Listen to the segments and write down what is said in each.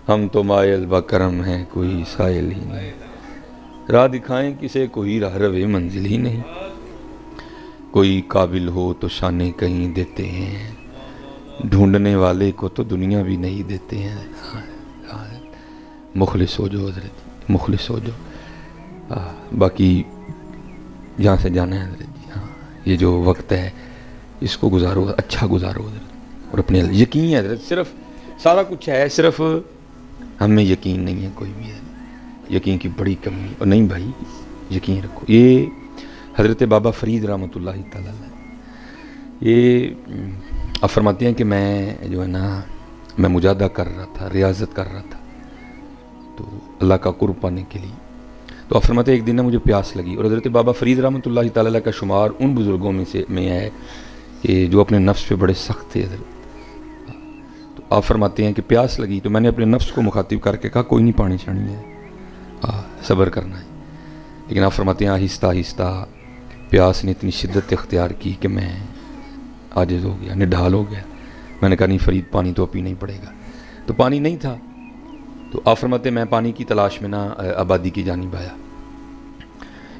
ہم تو مائل بکرم ہیں کوئی سائل ہی نہیں، راہ دکھائیں کسے کوئی راہ روے منزل ہی نہیں، کوئی قابل ہو تو شانے کہیں دیتے ہیں، ڈھونڈنے والے کو تو دنیا بھی نہیں دیتے ہیں۔ مخلص ہو جو حضرت، مخلص ہو جو۔ باقی جہاں سے جانا ہے حضرت جی، ہاں یہ جو وقت ہے اس کو گزارو، اچھا گزارو حضرت، اور اپنے یقین ہے حضرت، صرف سارا کچھ ہے، صرف ہم میں یقین نہیں ہے کوئی بھی ہے، یقین کی بڑی کمی ہے۔ اور نہیں بھائی یقین رکھو، یہ حضرت بابا فرید رحمۃ اللہ تعالیٰ یہ آپ فرماتے ہیں کہ میں جو ہے نا میں مجاہدہ کر رہا تھا، ریاضت کر رہا تھا تو اللہ کا قرب پانے کے لیے، تو آپ فرماتے ہیں ایک دن نا مجھے پیاس لگی، اور حضرت بابا فرید رحمۃ اللہ تعالیٰ کا شمار ان بزرگوں میں ہے کہ جو اپنے نفس پہ بڑے سخت تھے حضرت۔ تو آپ فرماتے ہیں کہ پیاس لگی تو میں نے اپنے نفس کو مخاطب کر کے کہا کوئی نہیں، پانی چڑھنی ہے، صبر کرنا ہے۔ لیکن آپ فرماتے ہیں آہستہ آہستہ پیاس نے اتنی شدت اختیار کی کہ میں عاجز ہو گیا، نڈھال ہو گیا۔ میں نے کہا نہیں فرید پانی تو پینا ہی پڑے گا، تو پانی نہیں تھا۔ تو آپ فرماتے ہیں میں پانی کی تلاش میں نا آبادی کی جانب آیا،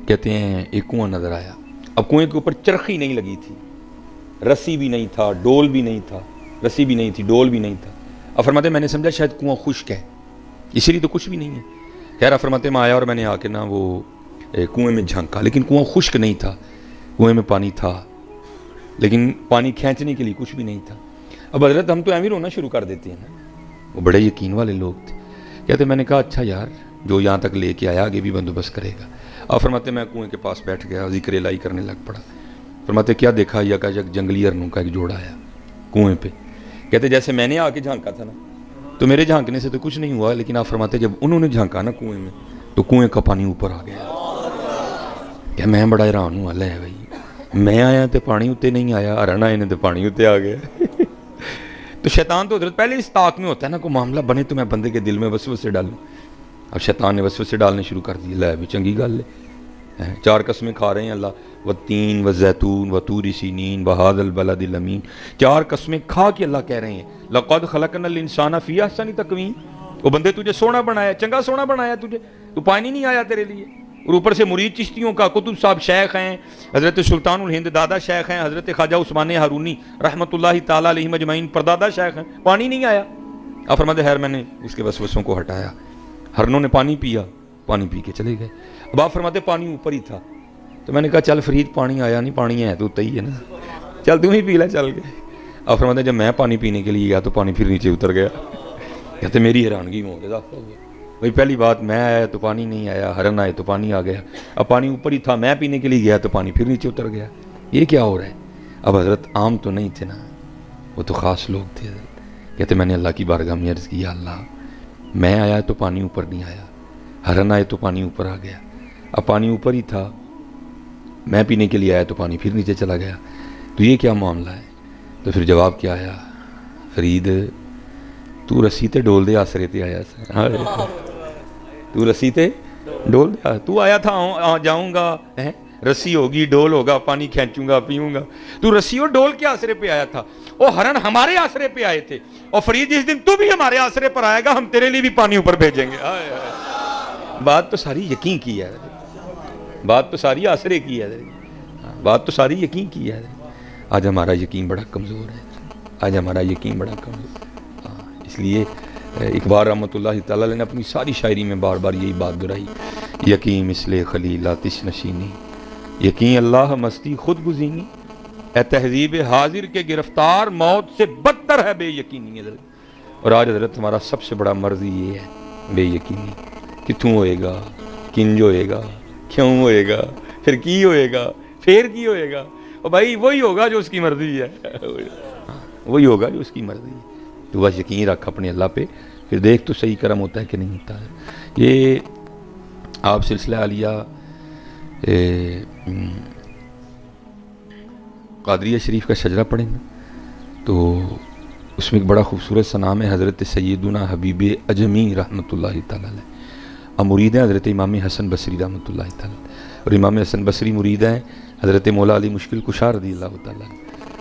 کہتے ہیں ایک کنواں نظر آیا۔ اب کنویں کے اوپر چرخی نہیں لگی تھی، رسی بھی نہیں تھا، ڈول بھی نہیں تھا، رسی بھی نہیں تھی، ڈول بھی نہیں تھا۔ آپ فرماتے ہیں میں نے سمجھا شاید کنواں خشک ہے، اسی لیے تو کچھ بھی نہیں ہے۔ خیر آپ فرماتے ہیں میں آیا اور میں نے آ کے نا وہ کنویں میں جھانکا، لیکن کنواں خشک نہیں تھا، کنویں میں پانی تھا لیکن پانی کھینچنے کے لیے کچھ بھی نہیں تھا۔ اب حضرت ہم تو ایویں رونا شروع کر دیتے ہیں نا، وہ بڑے یقین والے لوگ تھے۔ کہتے میں نے کہا اچھا یار جو یہاں تک لے کے آیا آگے بھی بندوبست کرے گا۔ آپ فرماتے میں کنویں کے پاس بیٹھ گیا، ذکر الہی کرنے لگ پڑا۔ فرماتے کیا دیکھا، یا کہ جنگلی ارنوں کا ایک جوڑا آیا کنویں پہ۔ کہتے جیسے میں نے آ کے جھانکا تھا نا تو میرے جھانکنے سے تو کچھ نہیں ہوا، لیکن آپ فرماتے جب انہوں نے جھانکا نا کنویں میں تو کنویں کا پانی اوپر آ گیا۔ کہ میں بڑا حیران ہوں، اللہ ہے بھائی میں آیا تو پانی اتنے نہیں آیا، ارن آئے نے تو پانی اتنے آ گیا۔ تو شیطان تو حضرت پہلے اس طاق میں ہوتا ہے نا، کوئی معاملہ بنے تو میں بندے کے دل میں وسوسے ڈالوں۔ اب شیطان نے وسوسے ڈالنے شروع کر دی، لے بھی چنگی گل ہے، 4 قسمیں کھا رہے ہیں اللہ، والتین والزیتون وطور سینین وہذا البلد الامین، 4 قسمیں کھا کے اللہ کہہ رہے ہیں لقد خلقنا الانسان فی احسن تقویم، وہ بندے تجھے سونا بنایا، چنگا سونا بنایا تجھے، تو پانی نہیں آیا تیرے لیے۔ اور اوپر سے مرید چشتیوں کا کتب صاحب شیخ ہیں، حضرت سلطان الہند دادا شیخ ہیں، حضرت خواجہ عثمان ہارونی رحمۃ اللہ تعالیٰ علیہ مجمعین پردادا شیخ ہیں، پانی نہیں آیا۔ آپ فرماتے خیر میں نے اس کے وسوسوں کو ہٹایا، ہرنوں نے پانی پیا، پانی پی کے چلے گئے۔ اب آپ فرماتے پانی اوپر ہی تھا، تو میں نے کہا چل فرید پانی آیا نہیں، پانی ہے تو اتنا ہی ہے نا، چل تم ہی پی لے، چل گئے۔ آپ فرماتے جب میں پانی پینے کے لیے گیا تو پانی پھر نیچے اتر گیا۔ کہتے میری حیرانگی میں ہو گیا بھائی، پہلی بات میں آیا تو پانی نہیں آیا، ہرن آئے تو پانی آ گیا، اب پانی اوپر ہی تھا، میں پینے کے لیے گیا تو پانی پھر نیچے اتر گیا، یہ کیا ہو رہا ہے؟ اب حضرت عام تو نہیں تھے نا، وہ تو خاص لوگ تھے حضرت۔ کہتے میں نے اللہ کی بارگاہ میں عرض کیا اللہ میں آیا تو پانی اوپر نہیں آیا، ہرن آئے تو پانی اوپر آ گیا، اب پانی اوپر ہی تھا، میں پینے کے لیے آیا تو پانی پھر نیچے چلا گیا، تو یہ کیا معاملہ ہے؟ تو پھر جواب کیا آیا، فرید تو رسی تے ڈول دے آسرے تے آیا سا، تو رسی تے ڈول دے، تو آیا تھا جاؤں گا، رسی ہوگی ڈول ہوگا، پانی کھینچوں گا پیوں گا، تو رسی اور ڈول کے آسرے پہ آیا تھا، اور ہرن ہمارے آسرے پہ آئے تھے، اور فرید جس دن تو بھی ہمارے آسرے پر آئے گا ہم تیرے لیے بھی پانی اوپر بھیجیں گے۔ بات تو ساری یقین کی ہے، بات تو ساری آسرے کی ہے، بات تو ساری یقین کی ہے۔ آج ہمارا یقین بڑا کمزور ہے، آج ہمارا یقین بڑا کمزور ہے۔ اس لیے اقبال رحمۃ اللہ تعالیٰ نے اپنی ساری شاعری میں بار بار یہی بات دہرائی، یقین مثل خلیل آتش نشینی، یقین اللہ مستی خود گزینی، اے تہذیب حاضر کے گرفتار موت سے بدتر ہے بے یقینی۔ اور آج حضرت ہمارا سب سے بڑا مرض یہ ہے بے یقینی، کتوں ہوئے گا، کنج ہوئے گا، کیوں ہوئے گا، پھر کی ہوئے گا، پھر کی ہوئے گا، اور بھائی وہی ہوگا جو اس کی مرضی ہے، وہی ہوگا جو اس کی مرضی ہے۔ تو بس یقین رکھ اپنے اللہ پہ، پھر دیکھ تو صحیح کرم ہوتا ہے کہ نہیں ہوتا ہے۔ یہ آپ سلسلہ عالیہ قادریہ شریف کا شجرہ پڑھیں گے تو اس میں ایک بڑا خوبصورت سا نام ہے حضرت سیدنا حبیب اجمی رحمۃ اللہ تعالیٰ علیہ، اب مرید ہیں حضرت امام حسن بصری رحمۃ اللہ تعالیٰ، اور امام حسن بصری مرید ہیں حضرت مولا علی مشکل کشا رضی اللہ تعالیٰ،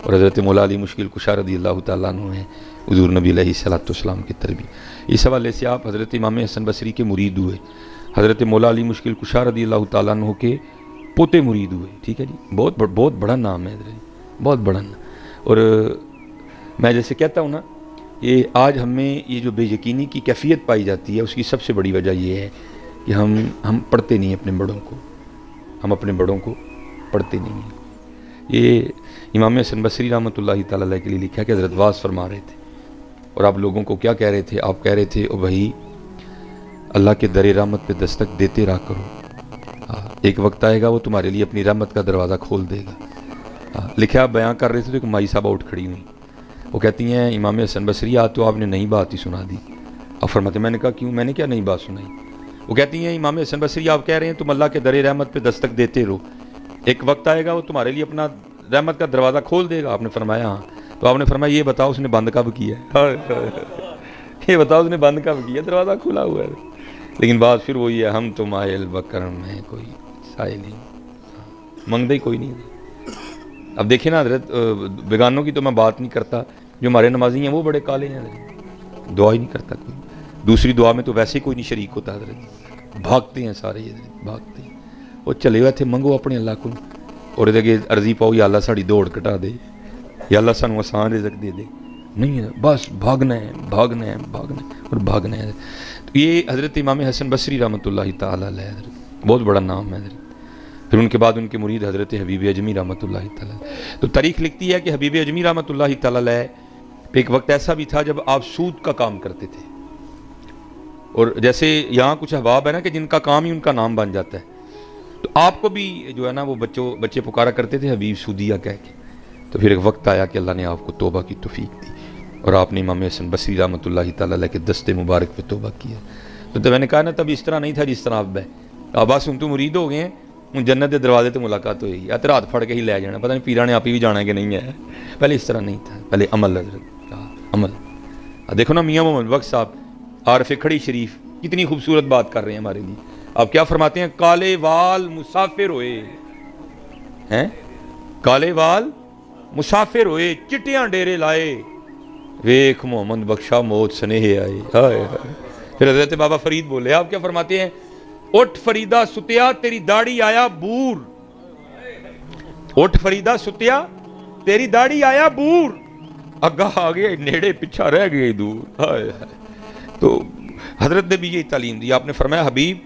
اور حضرت مولا علی مشکل کشا رضی اللہ تعالیٰ عنہ ہیں حضور نبی علیہ السلام کی تربیت۔ اس حوالے سے آپ حضرت امام حسن بصری کے مرید ہوئے، حضرت مولا علی مشکل کشا رضی اللہ تعالیٰ عنہ کے پوتے مرید ہوئے، ٹھیک ہے جی، بہت بڑا نام ہے حضرت، بہت بڑا نام۔ اور میں جیسے کہتا ہوں نا، یہ آج ہمیں یہ جو بے یقینی کی کیفیت پائی جاتی ہے، اس کی سب سے بڑی وجہ یہ ہے کہ ہم پڑھتے نہیں اپنے بڑوں کو، ہم اپنے بڑوں کو پڑھتے نہیں ہیں۔ یہ امام حسن بصری رحمۃ اللہ تعالیٰ علیہ کے لیے لکھا کہ حضرت واز فرما رہے تھے، اور آپ لوگوں کو کیا کہہ رہے تھے؟ آپ کہہ رہے تھے او بھائی اللہ کے در رحمت پہ دستک دیتے رہا کرو، ایک وقت آئے گا وہ تمہارے لیے اپنی رحمت کا دروازہ کھول دے گا۔ لکھا آپ بیان کر رہے تھے تو ایک مائی صاحبہ اٹھ کھڑی ہوئی، وہ کہتی ہیں امام حسن بصری آج تو آپ نے نئی بات ہی سنا دی۔ اب فرماتے میں نے کہا کیوں؟ میں نے کیا نئی بات سنائی؟ وہ کہتی ہیں امام حسن بصری آپ کہہ رہے ہیں تم اللہ کے در رحمت پہ دستک دیتے رہو، ایک وقت آئے گا وہ تمہارے لیے اپنا رحمت کا دروازہ کھول دے گا۔ آپ نے فرمایا ہاں۔ تو آپ نے فرمایا یہ بتاؤ اس نے بند کب کیا ہے؟ یہ بتاؤ اس نے بند کب کیا؟ دروازہ کھلا ہوا ہے۔ لیکن بات پھر وہی ہے، ہم تو مائل بکرم میں کوئی سائل ہی منگدہ ہی کوئی نہیں۔ اب دیکھیں نا حضرت، بیگانوں کی تو میں بات نہیں کرتا، جو ہمارے نمازی ہیں وہ بڑے کالے ہیں حضرت، دعا ہی نہیں کرتا کوئی، دوسری دعا میں تو ویسے ہی کوئی نہیں شریک ہوتا حضرت، بھاگتے ہیں سارے حضرت، بھاگتے ہیں۔ وہ چلے ہوئے تھے منگو اپنے اللہ کو، اور ادھر عرضی پاؤ یا اللہ ساڑی دوڑ کٹا دے، یا اللہ سانو آسان رزق دے دے، نہیں ہے، بس بھاگنا ہے بھاگنا ہے بھاگنا ہے اور بھاگنا ہے۔ تو یہ حضرت امام حسن بصری رحمۃ اللہ تعالیٰ علیہ حضرت، بہت بڑا نام ہے حضرت۔ پھر ان کے بعد ان کے مرید حضرت حبیب اجمی رحمۃ اللہ تعالیٰ۔ تو تاریخ لکھتی ہے کہ حبیب اجمی رحمۃ اللہ تعالیٰ علیہ پہ ایک وقت ایسا بھی تھا جب آپ سود کا کام کرتے تھے، اور جیسے یہاں کچھ احباب ہے نا کہ جن کا کام ہی ان کا نام بن جاتا ہے، تو آپ کو بھی جو ہے نا وہ بچے پکارا کرتے تھے حبیب سودیہ کہہ کے۔ تو پھر ایک وقت آیا کہ اللہ نے آپ کو توبہ کی توفیق دی، اور آپ نے امام حسن بصری رحمۃ اللہ تعالیٰ علیہ کے دست مبارک پہ توبہ کیا۔ تو میں نے کہا نا تب اس طرح نہیں تھا جس طرح اب ہے، اب بس ہم تو مرید ہو گئے ہیں، ان جنت کے دروازے تو ملاقات ہوئی، یا تیرا ہاتھ پھڑ کے ہی لے جانا، پتہ نہیں پیرا نے آپ ہی بھی جانا ہے کہ نہیں ہے۔ پہلے اس طرح نہیں تھا، پہلے عمل حضرت، عمل۔ دیکھو نا میاں محمد بخش صاحب عارف کھڑی شریف کتنی خوبصورت بات کر رہے ہیں ہمارے لیے۔ آپ کیا فرماتے ہیں؟ کالے وال مسافر ہوئے ہیں، کالے وال مسافر ہوئے، چٹیاں ڈیرے لائے، ویکھ محمد بخشا موت سنیہ آئے۔ پھر حضرت بابا فرید بولے، آپ کیا فرماتے ہیں؟ اٹھ فریدہ ستیا تیری داڑھی آیا بور، اٹھ فریدہ ستیا تیری داڑھی آیا بور، اگاہ آگے نیڑے پیچھا رہ گئے دور۔ تو حضرت نے بھی یہی تعلیم دی، آپ نے فرمایا حبیب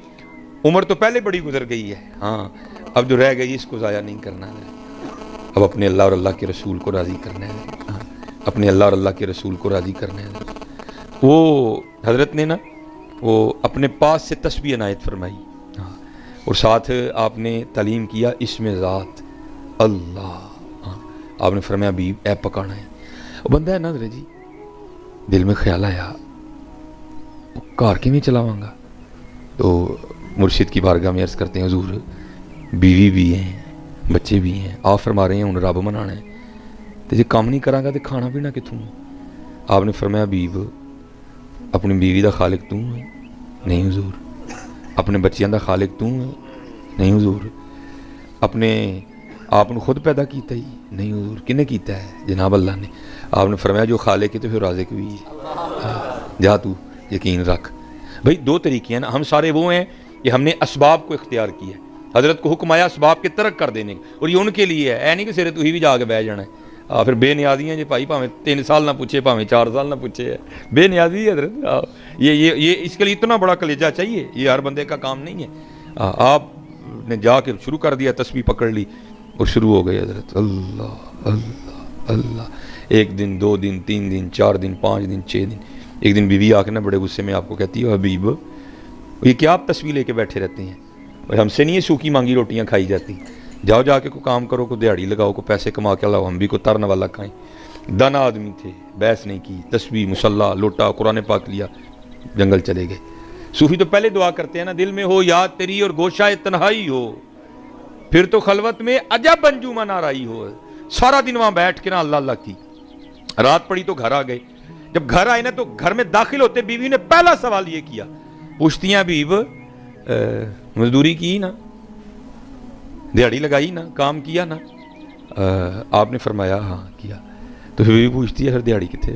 عمر تو پہلے بڑی گزر گئی ہے، ہاں اب جو رہ گئی اس کو ضائع نہیں کرنا ہے، اب اپنے اللہ اور اللہ کے رسول کو راضی کرنا ہے، اپنے اللہ اور اللہ کے رسول کو راضی کرنا ہے۔ وہ حضرت نے نا وہ اپنے پاس سے تسبیح عنایت فرمائی، اور ساتھ آپ نے تعلیم کیا اسم ذات اللہ۔ آپ نے فرمایا حبیب اے پکانا ہے، وہ بندہ ہے نا حضرت جی، دل میں خیال آیا کار کی میں چلاواں گا، تو مرشد کی بارگاہ میں عرض کرتے ہیں حضور بیوی بھی ہیں بچے بھی ہیں، آپ فرما رہے ہیں انہیں رب منانا ہے، تو جی کام نہیں کراں گا تو کھانا پینا کتوں؟ آپ نے فرمایا حبیب اپنی بیوی دا خالق تو ہے؟ نہیں حضور۔ اپنے بچیاں دا خالق تو ہے؟ نہیں حضور۔ اپنے آپ نے خود پیدا کیتا ہی؟ نہیں حضور۔ کنے کیتا ہے؟ جناب اللہ نے۔ آپ نے فرمایا جو خالق ہے تو پھر رازق بھی ہے، جا تو یقین رکھ۔ بھئی دو طریقے ہیں نا، ہم سارے وہ ہیں کہ ہم نے اسباب کو اختیار کیا ہے، حضرت کو حکم آیا اسباب کے ترک کر دینے کا، اور یہ ان کے لیے ہے، اے نہیں کہ سرے تو ہی بھی جا کے بیٹھ جانا ہے۔ پھر بے نیازی ہیں جی بھائی، پاویں 3 سال نہ پوچھے پاویں 4 سال نہ پوچھے، بے نیازی ہے حضرت۔ یہ اس کے لیے اتنا بڑا کلیجہ چاہیے، یہ ہر بندے کا کام نہیں ہے۔ آپ نے جا کے شروع کر دیا، تسبیح پکڑ لی اور شروع ہو گئے حضرت، اللہ اللہ اللہ۔ 1 دن 2 دن 3 دن 4 دن 5 دن 6 دن۔ ایک دن بیوی آ کے نا بڑے غصے میں آپ کو کہتی ہے حبیب یہ کیا آپ تسبیح لے کے بیٹھے رہتے ہیں؟ اور ہم سے نہیں یہ سوکھی مانگی روٹیاں کھائی جاتی، جاؤ جا کے کوئی کام کرو، کوئی دیہڑی لگاؤ، کوئی پیسے کما کے لاؤ، ہم بھی کوئی ترن والا کھائیں۔ دانا آدمی تھے، بحث نہیں کی، تسبیح مصلی لوٹا قرآن پاک لیا، جنگل چلے گئے۔ صوفی تو پہلے دعا کرتے ہیں نا، دل میں ہو یاد تیری اور گوشہ تنہائی ہو، پھر تو خلوت میں عجب انجمن آرائی ہو۔ سارا دن وہاں بیٹھ کے نا اللہ اللہ کی، رات پڑی تو گھر آ گئے۔ جب گھر آئے نا تو گھر میں داخل ہوتے بیوی نے پہلا سوال یہ کیا، پوچھتی ہیں حبیب مزدوری کی نا، دیہڑی لگائی نا، کام کیا نا؟ آپ نے فرمایا ہاں کیا۔ تو بیوی پوچھتی ہے پھر دیہڑی کتنے؟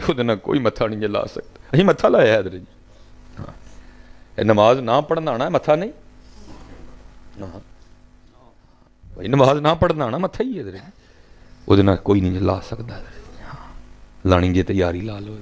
ਉਹਦੇ ਨਾਲ ਕੋਈ ਮੱਥਾ ਨਹੀਂ ਲਾ ਸਕਦਾ। ਅਸੀਂ ਮੱਥਾ ਲਾਇਆ ਹੈ ਜੀ, ਹਾਂ ਇਹ ਨਮਾਜ਼ ਨਾ ਪੜ੍ਹਨਾ ਆਣਾ ਮੱਥਾ ਨਹੀਂ, ਹਾਂ ਭਾਈ ਨਮਾਜ਼ ਨਾ ਪੜ੍ਹਨਾ ਆਣਾ ਮੱਥਾ ਹੀ ਹੈ, ਉਹਦੇ ਨਾਲ ਕੋਈ ਨਹੀਂ ਲਾ ਸਕਦਾ। ਲਾਣੀ ਜੇ ਤਿਆਰੀ ਲਾ ਲਓ।